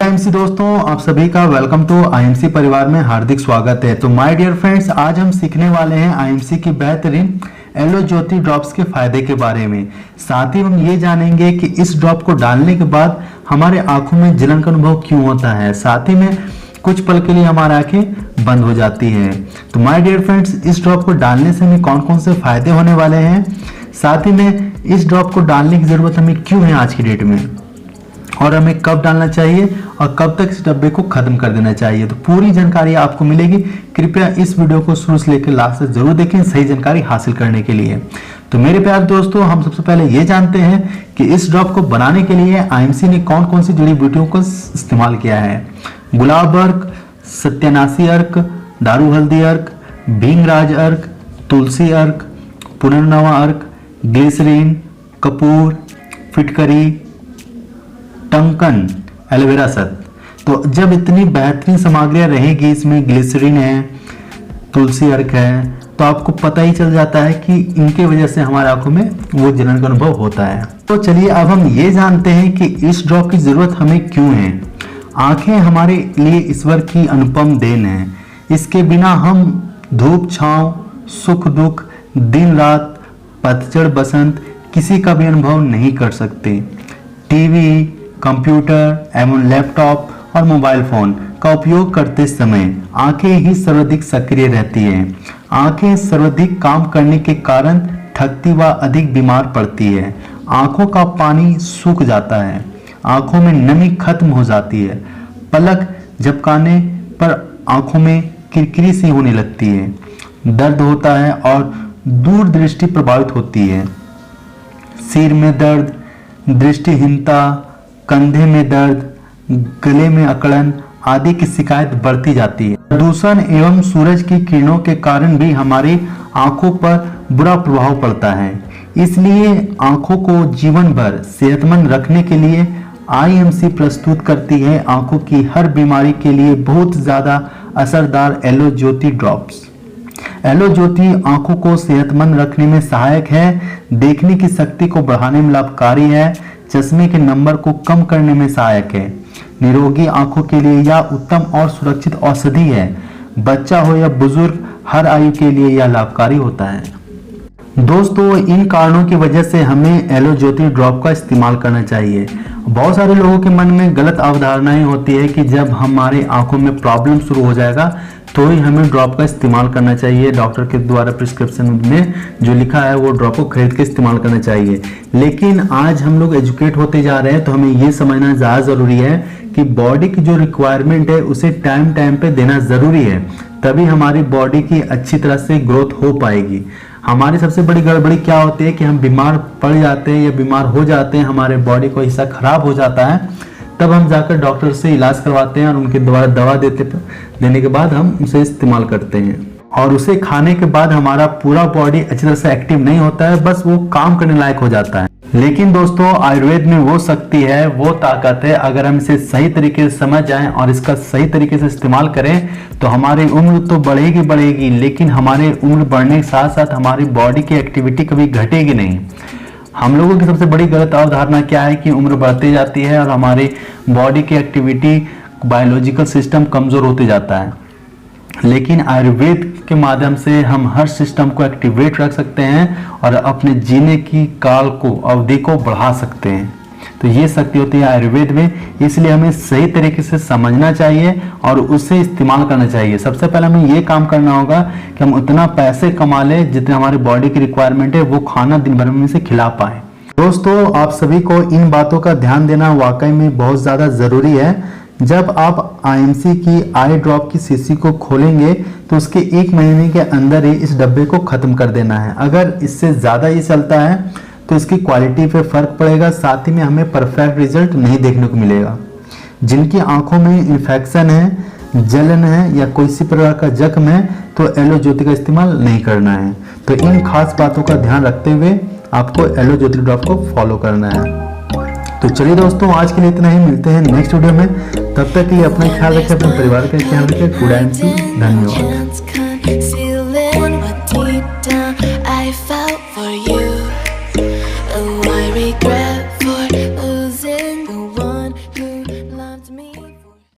IMC दोस्तों, आप सभी का वेलकम टू आईएमसी परिवार में हार्दिक स्वागत है। तो माय डियर फ्रेंड्स, आज हम सीखने वाले हैं आईएमसी की बेहतरीन एलो ज्योति ड्रॉप्स के फायदे के बारे में। साथ ही हम ये जानेंगे कि इस ड्रॉप को डालने के बाद हमारे आंखों में जलन का अनुभव क्यों होता है, साथ ही में कुछ पल के लिए हमारी आंखें बंद हो जाती हैं। तो माय डियर फ्रेंड्स, इस ड्रॉप को डालने से हमें कौन कौन से फायदे होने वाले हैं, साथ ही में इस ड्रॉप को डालने की जरूरत हमें क्यों है आज की डेट में, और हमें कब डालना चाहिए और कब तक इस डब्बे को खत्म कर देना चाहिए। तो पूरी जानकारी आपको मिलेगी। कृपया इस वीडियो को शुरू से लेकर लास्ट तक जरूर देखें सही जानकारी हासिल करने के लिए। तो मेरे प्यारे दोस्तों, हम सबसे पहले ये जानते हैं कि इस ड्रॉप को बनाने के लिए आईएमसी ने कौन कौन सी जड़ी बूटियों को इस्तेमाल किया है। गुलाब अर्क, सत्यानाशी अर्क, दारू हल्दी अर्क, भींगराज अर्क, तुलसी अर्क, पुनर्नवा अर्क, ग्लिसरीन, कपूर, फिटकरी, टंकन, एलोवेरा सत। तो जब इतनी बेहतरीन सामग्रियां रहेगी, इसमें ग्लिसरीन है, तुलसी अर्क है, तो आपको पता ही चल जाता है कि इनके वजह से हमारे आंखों में वो जलन का अनुभव होता है। तो चलिए अब हम ये जानते हैं कि इस ड्रॉप की जरूरत हमें क्यों है। आंखें हमारे लिए ईश्वर की अनुपम देन है। इसके बिना हम धूप छांव, सुख दुख, दिन रात, पतझड़ बसंत किसी का भी अनुभव नहीं कर सकते। टीवी, कंप्यूटर एवं लैपटॉप और मोबाइल फोन का उपयोग करते समय आंखें ही सर्वाधिक सक्रिय रहती हैं। आंखें सर्वाधिक काम करने के कारण थकती व अधिक बीमार पड़ती है। आंखों का पानी सूख जाता है, आंखों में नमी खत्म हो जाती है, पलक झपकाने पर आंखों में किरकिरी सी होने लगती है, दर्द होता है और दूरदृष्टि प्रभावित होती है। सिर में दर्द, दृष्टिहीनता, कंधे में दर्द, गले में अकड़न आदि की शिकायत बढ़ती जाती है। प्रदूषण एवं सूरज की किरणों के कारण भी हमारी आंखों पर बुरा प्रभाव पड़ता है। इसलिए आंखों को जीवन भर सेहतमंद रखने के लिए आईएमसी प्रस्तुत करती है आंखों की हर बीमारी के लिए बहुत ज्यादा असरदार एलो ज्योति ड्रॉप्स। एलो ज्योति आंखों को सेहतमंद रखने में सहायक है, देखने की शक्ति को बढ़ाने में लाभकारी है, चश्मे के नंबर को कम करने में सहायक है, निरोगी आंखों के लिए यह उत्तम और सुरक्षित औषधि है। बच्चा हो या बुजुर्ग, हर आयु के लिए यह लाभकारी होता है। दोस्तों, इन कारणों की वजह से हमें एलो ज्योति ड्रॉप का इस्तेमाल करना चाहिए। बहुत सारे लोगों के मन में गलत अवधारणाएं होती है कि जब हमारे आंखों में प्रॉब्लम शुरू हो जाएगा तो ही हमें ड्रॉप का इस्तेमाल करना चाहिए। डॉक्टर के द्वारा प्रिस्क्रिप्शन में जो लिखा है वो ड्रॉप को खरीद के इस्तेमाल करना चाहिए। लेकिन आज हम लोग एजुकेट होते जा रहे हैं, तो हमें ये समझना ज़्यादा ज़रूरी है कि बॉडी की जो रिक्वायरमेंट है उसे टाइम टाइम पे देना ज़रूरी है, तभी हमारी बॉडी की अच्छी तरह से ग्रोथ हो पाएगी। हमारी सबसे बड़ी गड़बड़ी क्या होती है कि हम बीमार पड़ जाते हैं या बीमार हो जाते हैं, हमारे बॉडी को हिस्सा खराब हो जाता है, तब हम जाकर डॉक्टर से इलाज करवाते हैं और उनके द्वारा दवा देने के बाद हम उसे इस्तेमाल करते हैं, और उसे खाने के बाद हमारा पूरा बॉडी अच्छी तरह से एक्टिव नहीं होता है, बस वो काम करने लायक हो जाता है। लेकिन दोस्तों, आयुर्वेद में वो शक्ति है, वो ताकत है, अगर हम इसे सही तरीके से समझ जाएं और इसका सही तरीके से इस्तेमाल करें तो हमारी उम्र तो बढ़ेगी, लेकिन हमारे उम्र बढ़ने के साथ साथ हमारी बॉडी की एक्टिविटी कभी घटेगी नहीं। हम लोगों की सबसे बड़ी गलत अवधारणा क्या है कि उम्र बढ़ती जाती है और हमारी बॉडी की एक्टिविटी, बायोलॉजिकल सिस्टम कमजोर होते जाता है। लेकिन आयुर्वेद के माध्यम से हम हर सिस्टम को एक्टिवेट रख सकते हैं और अपने जीने की काल को, अवधि को बढ़ा सकते हैं। तो ये शक्ति होती है आयुर्वेद में, इसलिए हमें सही तरीके से समझना चाहिए और उसे इस्तेमाल करना चाहिए। सबसे पहले हमें ये काम करना होगा कि हम उतना पैसे कमा लें जितने हमारी बॉडी की रिक्वायरमेंट है, वो खाना दिन भर में से खिला पाए। दोस्तों, आप सभी को इन बातों का ध्यान देना वाकई में बहुत ज़्यादा ज़रूरी है। जब आप आईएमसी की आई ड्रॉप की शीशी को खोलेंगे तो उसके 1 महीने के अंदर ही इस डब्बे को ख़त्म कर देना है। अगर इससे ज़्यादा ये चलता है तो इसकी क्वालिटी पे फ़र्क पड़ेगा, साथ ही में हमें परफेक्ट रिजल्ट नहीं देखने को मिलेगा। जिनकी आंखों में इन्फेक्शन है, जलन है या कोई सी प्रकार का जख्म है, तो एलो ज्योति का इस्तेमाल नहीं करना है। तो इन खास बातों का ध्यान रखते हुए आपको एलो ज्योति ड्रॉप को फॉलो करना है। तो चलिए दोस्तों, आज के लिए इतना ही, मिलते हैं नेक्स्ट वीडियो में। तब तक के लिए अपना ख्याल रखें, अपने परिवार का ख्याल रखें। गुड आईएमसी, धन्यवाद।